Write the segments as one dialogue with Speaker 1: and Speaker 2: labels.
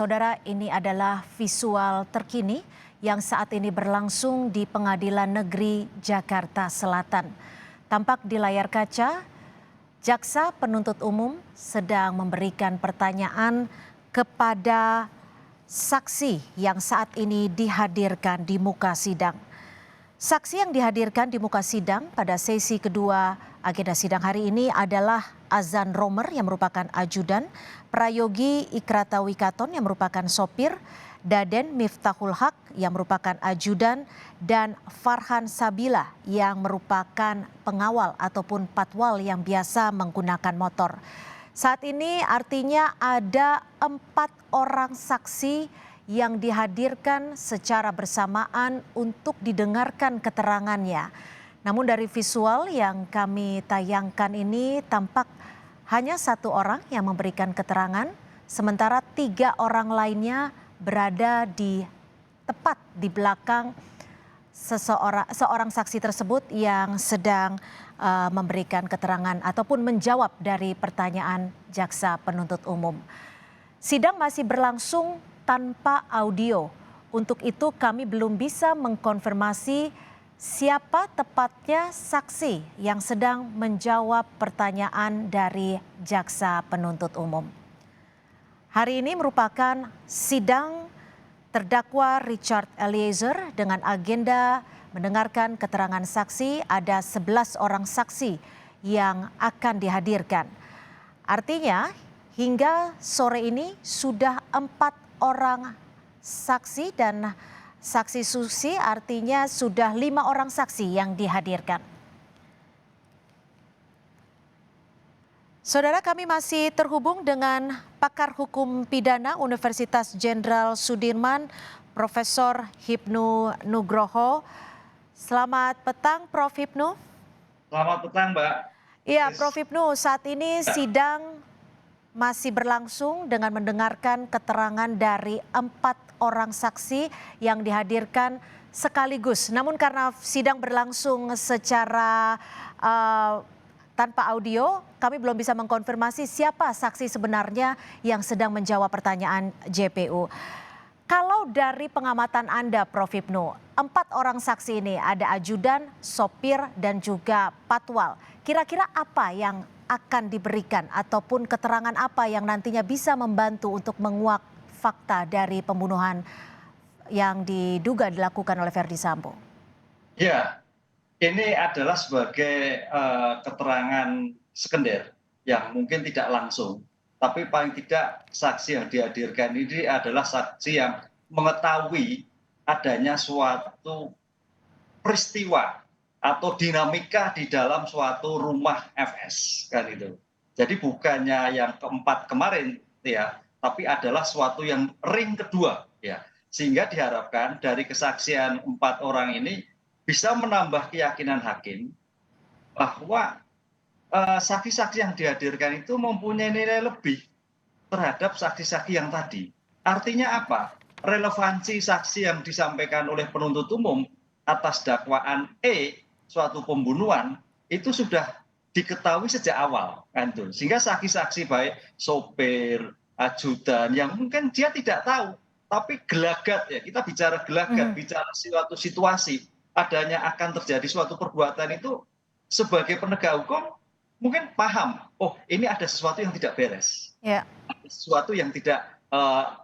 Speaker 1: Saudara, ini adalah visual terkini yang saat ini berlangsung di Pengadilan Negeri Jakarta Selatan. Tampak di layar kaca, jaksa penuntut umum sedang memberikan pertanyaan kepada saksi yang saat ini dihadirkan di muka sidang. Saksi yang dihadirkan di muka sidang pada sesi kedua agenda sidang hari ini adalah Azan Romer yang merupakan ajudan, Prayogi Ikratawikaton yang merupakan sopir, Daden Miftahul Haq yang merupakan ajudan, dan Farhan Sabila yang merupakan pengawal ataupun patwal yang biasa menggunakan motor. Saat ini artinya ada 4 orang saksi yang dihadirkan secara bersamaan untuk didengarkan keterangannya. Namun dari visual yang kami tayangkan ini tampak hanya 1 orang yang memberikan keterangan, sementara 3 orang lainnya berada di tepat di belakang seorang saksi tersebut yang sedang memberikan keterangan ataupun menjawab dari pertanyaan jaksa penuntut umum. Sidang masih berlangsung tanpa audio. Untuk itu kami belum bisa mengkonfirmasi siapa tepatnya saksi yang sedang menjawab pertanyaan dari jaksa penuntut umum. Hari ini merupakan sidang terdakwa Richard Eliezer dengan agenda mendengarkan keterangan saksi. Ada 11 orang saksi yang akan dihadirkan. Artinya hingga sore ini sudah 4 orang saksi dan saksi susi, artinya sudah 5 orang saksi yang dihadirkan. Saudara, kami masih terhubung dengan pakar hukum pidana Universitas Jenderal Sudirman, Profesor Hipnu Nugroho. Selamat petang, Prof. Hipnu.
Speaker 2: Selamat petang, Mbak.
Speaker 1: Iya, Prof. Hipnu, saat ini sidang masih berlangsung dengan mendengarkan keterangan dari 4 orang saksi yang dihadirkan sekaligus. Namun karena sidang berlangsung secara tanpa audio, kami belum bisa mengkonfirmasi siapa saksi sebenarnya yang sedang menjawab pertanyaan JPU. Kalau dari pengamatan Anda, Prof. Hipnu, 4 orang saksi ini ada ajudan, sopir, dan juga patwal. Kira-kira apa yang akan diberikan ataupun keterangan apa yang nantinya bisa membantu untuk menguak fakta dari pembunuhan yang diduga dilakukan oleh Verdi Sambo?
Speaker 2: Ya, ini adalah sebagai keterangan sekunder yang mungkin tidak langsung, tapi paling tidak saksi yang dihadirkan ini adalah saksi yang mengetahui adanya suatu peristiwa atau dinamika di dalam suatu rumah FS, kan itu. Jadi bukannya yang keempat kemarin ya, tapi adalah suatu yang ring kedua ya. Sehingga diharapkan dari kesaksian 4 orang ini bisa menambah keyakinan hakim bahwa saksi-saksi yang dihadirkan itu mempunyai nilai lebih terhadap saksi-saksi yang tadi. Artinya apa? Relevansi saksi yang disampaikan oleh penuntut umum atas dakwaan suatu pembunuhan itu sudah diketahui sejak awal, kan tuh. Sehingga saksi-saksi baik sopir, ajudan yang mungkin dia tidak tahu, tapi gelagat ya, kita bicara gelagat, bicara suatu situasi, adanya akan terjadi suatu perbuatan itu sebagai penegak hukum mungkin paham, oh ini ada sesuatu yang tidak beres, sesuatu yang tidak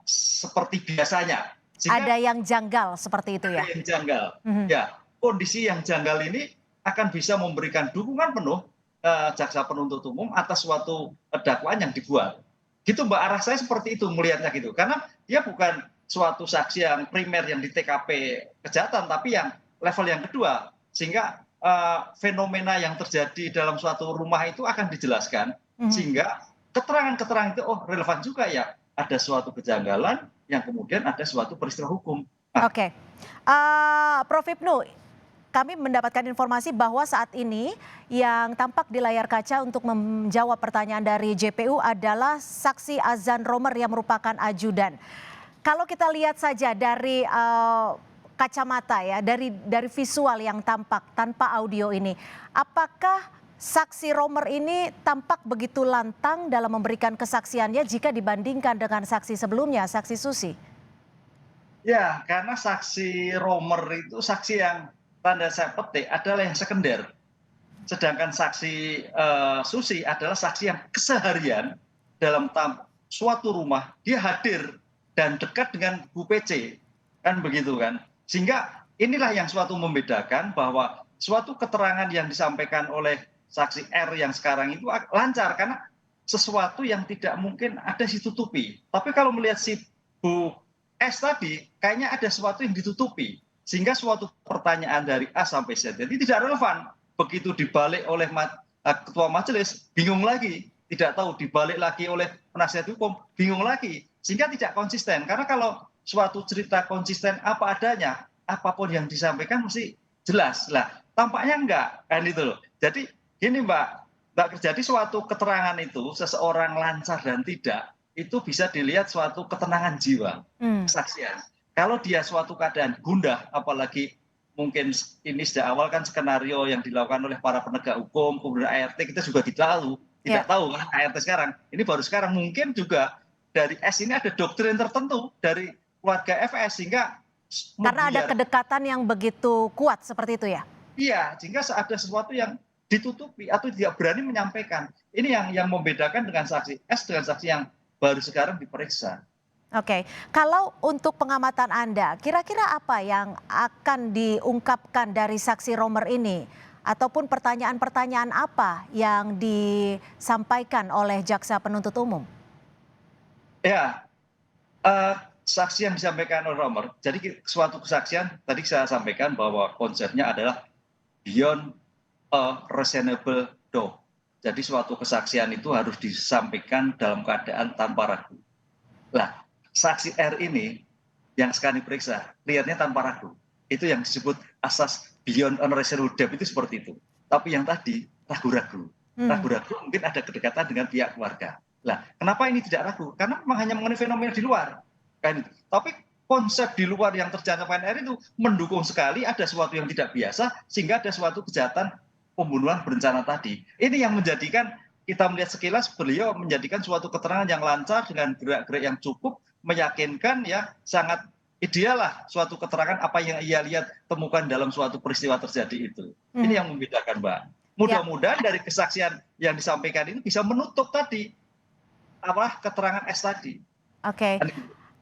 Speaker 2: seperti biasanya.
Speaker 1: Sehingga ada yang janggal seperti itu ya?
Speaker 2: Ada yang janggal, ya. Kondisi yang janggal ini akan bisa memberikan dukungan penuh jaksa penuntut umum atas suatu dakwaan yang dibuat. Gitu Mbak, arah saya seperti itu melihatnya gitu. Karena dia bukan suatu saksi yang primer yang di TKP kejahatan, tapi yang level yang kedua. Sehingga fenomena yang terjadi dalam suatu rumah itu akan dijelaskan. Sehingga keterangan-keterangan itu oh relevan juga ya. Ada suatu kejanggalan yang kemudian ada suatu peristiwa hukum.
Speaker 1: Oke. Prof. Hipnu, kami mendapatkan informasi bahwa saat ini yang tampak di layar kaca untuk menjawab pertanyaan dari JPU adalah saksi Azan Romer yang merupakan ajudan. Kalau kita lihat saja dari kacamata ya, dari visual yang tampak tanpa audio ini, apakah saksi Romer ini tampak begitu lantang dalam memberikan kesaksiannya jika dibandingkan dengan saksi sebelumnya, saksi Susi.
Speaker 2: Ya, karena saksi Romer itu saksi yang tanda saya petik adalah yang sekunder. Sedangkan saksi Susi adalah saksi yang keseharian dalam suatu rumah dia hadir dan dekat dengan Bu PC, kan begitu kan. Sehingga inilah yang suatu membedakan bahwa suatu keterangan yang disampaikan oleh saksi R yang sekarang itu lancar karena sesuatu yang tidak mungkin ada ditutupi. Tapi kalau melihat si Bu S tadi kayaknya ada sesuatu yang ditutupi sehingga suatu pertanyaan dari A sampai Z jadi tidak relevan. Begitu dibalik oleh ketua majelis bingung lagi, tidak tahu dibalik lagi oleh penasihat hukum bingung lagi, sehingga tidak konsisten. Karena kalau suatu cerita konsisten apa adanya, apapun yang disampaikan mesti jelas. Lah, tampaknya enggak kan itu loh. Jadi gini Mbak, jadi suatu keterangan itu seseorang lancar dan tidak itu bisa dilihat suatu ketenangan jiwa, kesaksian. Kalau dia suatu keadaan gundah, apalagi mungkin ini sejak awal kan skenario yang dilakukan oleh para penegak hukum, kemudian ART kita juga tidak tahu kan ART sekarang. Ini baru sekarang mungkin juga dari S ini ada doktrin tertentu dari keluarga FS sehingga
Speaker 1: karena ada kedekatan yang begitu kuat seperti itu ya.
Speaker 2: Iya, sehingga ada sesuatu yang ditutupi atau tidak berani menyampaikan. Ini yang membedakan dengan saksi S dengan saksi yang baru sekarang diperiksa.
Speaker 1: Oke, kalau untuk pengamatan Anda, kira-kira apa yang akan diungkapkan dari saksi Romer ini? Ataupun pertanyaan-pertanyaan apa yang disampaikan oleh jaksa penuntut umum?
Speaker 2: Ya, saksi yang disampaikan oleh Romer, jadi suatu kesaksian tadi saya sampaikan bahwa konsepnya adalah beyond a reasonable doubt. Jadi suatu kesaksian itu harus disampaikan dalam keadaan tanpa ragu. Lah, saksi R ini yang sekarang diperiksa lihatnya tanpa ragu. Itu yang disebut asas beyond a reasonable doubt itu seperti itu. Tapi yang tadi ragu-ragu. Ragu-ragu mungkin ada kedekatan dengan pihak keluarga. Lah, kenapa ini tidak ragu? Karena memang hanya mengenai fenomena di luar. Kan itu. Tapi konsep di luar yang terjadi PNR itu mendukung sekali ada sesuatu yang tidak biasa sehingga ada suatu kejahatan pembunuhan berencana tadi. Ini yang menjadikan kita melihat sekilas beliau menjadikan suatu keterangan yang lancar dengan gerak-gerik yang cukup meyakinkan ya sangat ideal lah suatu keterangan apa yang ia lihat temukan dalam suatu peristiwa terjadi itu. Ini yang membedakan Mbak. Mudah-mudahan dari kesaksian yang disampaikan ini bisa menutup tadi apa keterangan S tadi.
Speaker 1: Oke.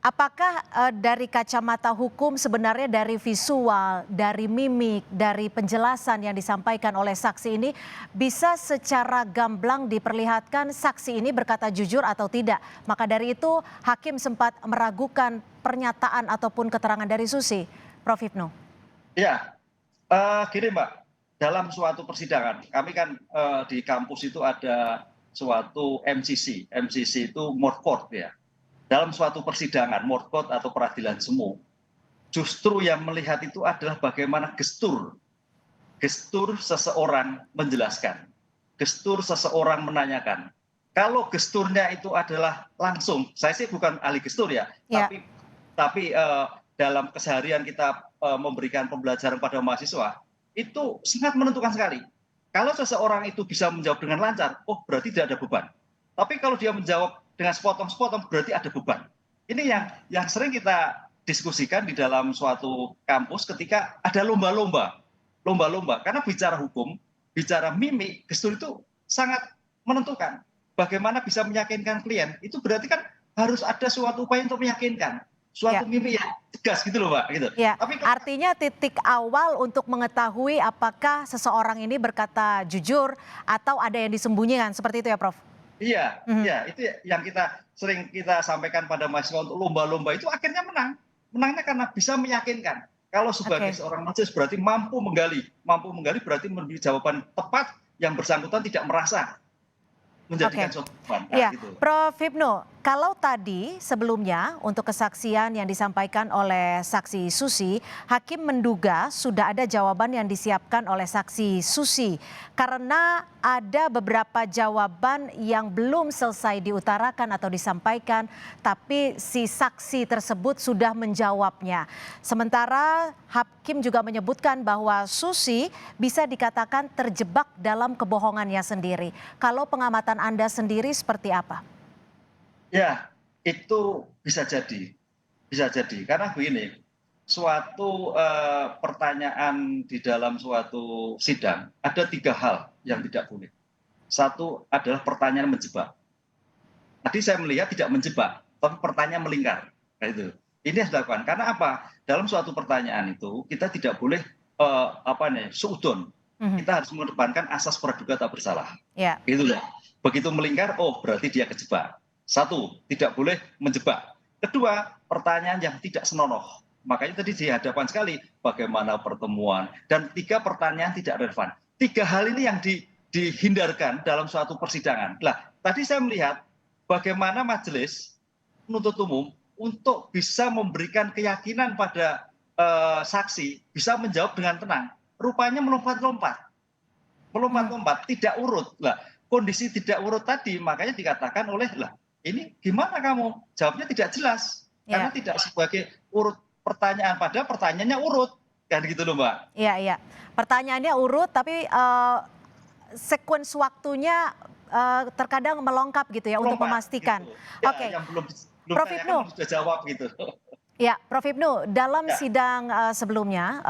Speaker 1: Apakah dari kacamata hukum sebenarnya dari visual, dari mimik, dari penjelasan yang disampaikan oleh saksi ini bisa secara gamblang diperlihatkan saksi ini berkata jujur atau tidak. Maka dari itu hakim sempat meragukan pernyataan ataupun keterangan dari Susi. Prof. Hipnu.
Speaker 2: Ya, gini Mbak, dalam suatu persidangan kami kan di kampus itu ada suatu MCC. MCC itu moot court ya. Dalam suatu persidangan, moot court atau peradilan semu, justru yang melihat itu adalah bagaimana gestur seseorang menjelaskan, gestur seseorang menanyakan. Kalau gesturnya itu adalah langsung, saya sih bukan ahli gestur ya, tapi dalam keseharian kita memberikan pembelajaran pada mahasiswa, itu sangat menentukan sekali. Kalau seseorang itu bisa menjawab dengan lancar, oh berarti tidak ada beban. Tapi kalau dia menjawab dengan sepotong-sepotong berarti ada beban. Ini yang sering kita diskusikan di dalam suatu kampus ketika ada lomba-lomba. Karena bicara hukum, bicara mimik, gestur itu sangat menentukan. Bagaimana bisa meyakinkan klien, itu berarti kan harus ada suatu upaya untuk meyakinkan. Suatu mimik yang tegas gitu loh Mbak. Gitu.
Speaker 1: Ya, tapi artinya titik awal untuk mengetahui apakah seseorang ini berkata jujur atau ada yang disembunyikan, seperti itu ya Prof?
Speaker 2: Iya, itu yang sering kita sampaikan pada mahasiswa untuk lomba-lomba itu akhirnya menang. Menangnya karena bisa meyakinkan. Kalau sebagai seorang majelis berarti mampu menggali berarti memberi jawaban tepat yang bersangkutan tidak merasa menjadikan suatu beban.
Speaker 1: Iya, gitu. Prof. Hipnu, Kalau tadi sebelumnya untuk kesaksian yang disampaikan oleh saksi Susi, hakim menduga sudah ada jawaban yang disiapkan oleh saksi Susi karena ada beberapa jawaban yang belum selesai diutarakan atau disampaikan, tapi si saksi tersebut sudah menjawabnya. Sementara hakim juga menyebutkan bahwa Susi bisa dikatakan terjebak dalam kebohongannya sendiri. Kalau pengamatan Anda sendiri seperti apa?
Speaker 2: Ya, itu bisa jadi. Bisa jadi, karena begini, suatu pertanyaan di dalam suatu sidang, ada 3 hal yang tidak boleh. Satu adalah pertanyaan menjebak. Tadi saya melihat tidak menjebak, tapi pertanyaan melingkar. Nah, itu. Ini harus dilakukan. Karena apa? Dalam suatu pertanyaan itu kita tidak boleh suudon.
Speaker 1: Mhm.
Speaker 2: Kita harus mengedepankan asas praduga tak bersalah.
Speaker 1: Ya.
Speaker 2: Gitu loh. Begitu melingkar, oh berarti dia kejebak. Satu, tidak boleh menjebak. Kedua, pertanyaan yang tidak senonoh. Makanya tadi dihadapkan sekali bagaimana pertemuan. Dan 3 pertanyaan tidak relevan. 3 hal ini yang dihindarkan dalam suatu persidangan. Nah, tadi saya melihat bagaimana majelis penuntut umum untuk bisa memberikan keyakinan pada saksi, bisa menjawab dengan tenang. Rupanya melompat-lompat, tidak urut. Lah, kondisi tidak urut tadi makanya dikatakan oleh, lah ini gimana kamu? Jawabnya tidak jelas. Karena
Speaker 1: Ya.
Speaker 2: tidak sebagai urut pertanyaan, padahal pertanyaannya urut. Kan gitu loh, Mbak.
Speaker 1: Iya, iya. Pertanyaannya urut tapi sekuens waktunya terkadang melengkap gitu ya untuk
Speaker 2: Melompat
Speaker 1: memastikan.
Speaker 2: gitu. Ya,
Speaker 1: Oke,
Speaker 2: yang belum
Speaker 1: Prof.
Speaker 2: ditanyakan
Speaker 1: Ibnu.
Speaker 2: sudah jawab gitu.
Speaker 1: Ya, Prof. Ibnu, dalam
Speaker 2: Ya.
Speaker 1: sidang sebelumnya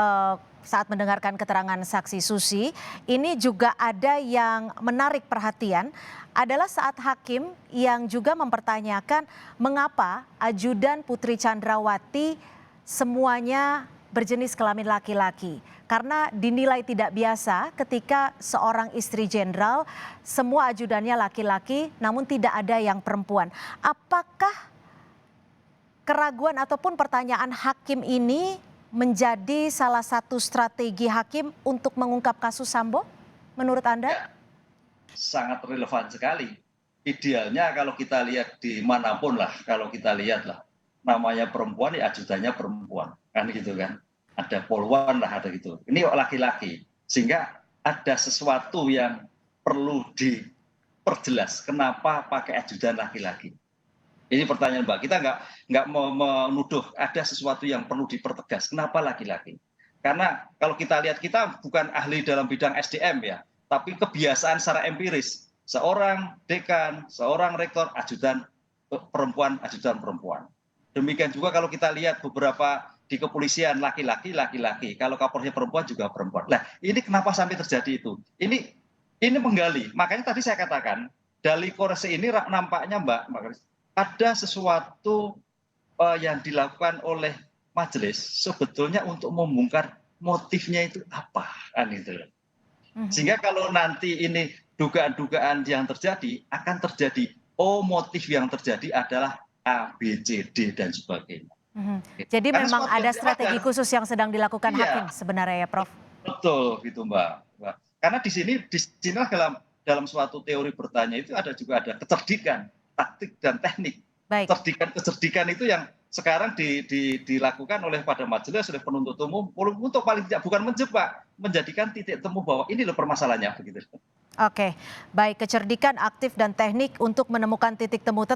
Speaker 1: saat mendengarkan keterangan saksi Susi, ini juga ada yang menarik perhatian adalah saat hakim yang juga mempertanyakan mengapa ajudan Putri Chandrawati semuanya berjenis kelamin laki-laki. Karena dinilai tidak biasa ketika seorang istri jenderal semua ajudannya laki-laki namun tidak ada yang perempuan. Apakah keraguan ataupun pertanyaan hakim ini menjadi salah satu strategi hakim untuk mengungkap kasus Sambo menurut Anda?
Speaker 2: Ya, sangat relevan sekali. Idealnya kalau kita lihat di manapun lah, kalau kita lihat lah, namanya perempuan ya ajudannya perempuan, kan gitu kan. Ada polwan lah, ada gitu. Ini laki-laki, sehingga ada sesuatu yang perlu diperjelas. Kenapa pakai ajudan laki-laki? Ini pertanyaan Mbak. Kita nggak mau menuduh ada sesuatu yang perlu dipertegas. Kenapa laki-laki? Karena kalau kita lihat, kita bukan ahli dalam bidang SDM ya, tapi kebiasaan secara empiris. Seorang dekan, seorang rektor, ajudan perempuan, ajudan perempuan. Demikian juga kalau kita lihat beberapa di kepolisian laki-laki. Kalau kapolri perempuan juga perempuan. Nah, ini kenapa sampai terjadi itu? Ini menggali. Makanya tadi saya katakan dari koreksi ini nampaknya Mbak, ada sesuatu yang dilakukan oleh majelis sebetulnya untuk membongkar motifnya itu apa, kan itu. Sehingga kalau nanti ini dugaan-dugaan yang terjadi akan terjadi, motif yang terjadi adalah A, B, C, D dan sebagainya.
Speaker 1: Jadi
Speaker 2: Karena
Speaker 1: memang
Speaker 2: sesuatu
Speaker 1: ada
Speaker 2: yang
Speaker 1: strategi
Speaker 2: wajar.
Speaker 1: khusus yang sedang dilakukan hakim
Speaker 2: Iya,
Speaker 1: sebenarnya ya, Prof.
Speaker 2: betul gitu Mbak. Karena di sini dalam suatu teori bertanya itu juga ada kecerdikan, taktik dan teknik.
Speaker 1: Baik.
Speaker 2: Kecerdikan itu yang sekarang dilakukan oleh pada majelis, oleh penuntut umum untuk paling tidak bukan menjebak, menjadikan titik temu bahwa ini loh permasalahannya begitu.
Speaker 1: Oke, baik, kecerdikan, aktif dan teknik untuk menemukan titik temu.